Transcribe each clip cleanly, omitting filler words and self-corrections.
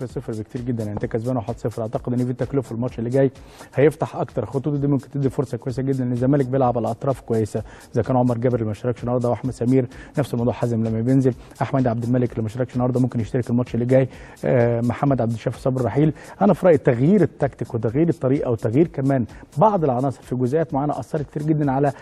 0 بكتير جدا، يعني انت كسبان 1-0. اعتقد ان فيتا كلوب في الماتش اللي جاي هيفتح اكتر خطوطه، دي ممكن تدي فرصه كويسه جدا ان الزمالك بيلعب على اطراف كويسه، اذا كان عمر جابر اللي ما شاركش النهارده واحمد سمير، نفس الموضوع حازم لما بينزل، احمد عبد الملك اللي ما شاركش النهارده ممكن يشترك الماتش اللي جاي، محمد عبد الشافي صبري رحيل. انا في رايي تغيير التكتيك وتغيير الطريقه وتغيير كمان بعض العناصر في جزئيات معينه اثرت كتير جدا على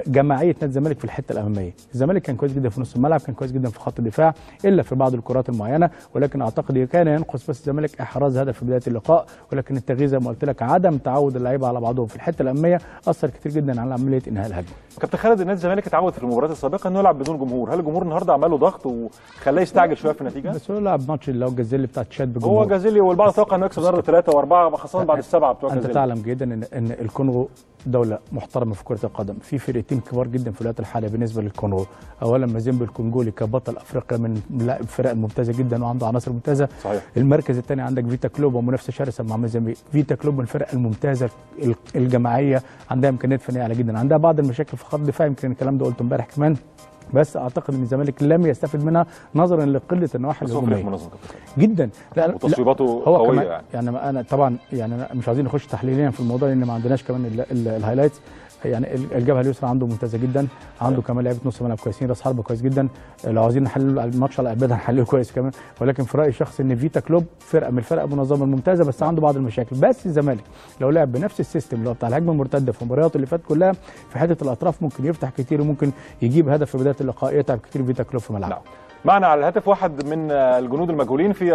جماعيه نادي الزمالك في الحته الاماميه. الزمالك كان كويس جدا في نص الملعب، كان كويس جدا في خط الدفاع الا في بعض الكرات المعينه، ولكن اعتقد كان ينقص بس الزمالك احراز هدف في بدايه اللقاء، ولكن التغيير زي ما قلت لك عدم تعود اللعيبه على بعضهم في الحته الاماميه اثر كتير جدا على عمليه انهاء الهجمه. كابتن خالد، النادي الزمالك اتعود في المباريات السابقه انه يلعب بدون جمهور، هل الجمهور النهارده عمل له ضغط وخلاه يستعجل شويه في النتيجه؟ بس هو لعب ماتش اللي هو الجازيلي بتاع تشاد بجمهور، هو جازيلي والبعض توقع انه يكسب ضربه 3 و4 خاصه بعد السبعه بتوع انت جازيلي. تعلم جدا ان الكونغو دوله محترمه في كره القدم، في فرقتين كبار جدا في الوقت الحالي بالنسبه للكونغو. اولا مازيمبي الكونغولي كبطل افريقيا من الفرق الممتازه جدا وعنده عناصر ممتازه. صحيح. المركز الثاني عندك فيتا كلوب ومنافسه شرسه مع مازيمبي. فيتا كلوب من الفرق الممتازه الجماعيه، عندها امكانيات فنيه عاليه جدا، عندها بعض المشاكل في خط الدفاع، يمكن الكلام ده قلته امبارح كمان، بس اعتقد ان الزمالك لم يستفد منها نظرا لقله النواحي الهجوميه جدا. لا وتصويباته قويه يعني انا طبعا يعني مش عايزين نخش تحليليا في الموضوع لان ما عندناش كمان الهايلايتس. يعني الجبهه اليسرى عنده ممتازه جدا، عنده كمان لعيبه نص ملعب كويسين، راس حربه كويس جدا، لو عايزين نحلل الماتش على ابعاد هنحلله كويس كمان، ولكن في رايي الشخصي ان فيتا كلوب فرقه من الفرق المنظمه الممتازه بس عنده بعض المشاكل. بس الزمالك لو لعب بنفس السيستم اللي هو بتاع الهجمه المرتده في المباريات اللي فاتت كلها في حته الاطراف ممكن يفتح كتير وممكن يجيب هدف في بدايه اللقاء، يتعب كتير فيتا كلوب في ملعبه. معنا على الهاتف واحد من الجنود المجهولين في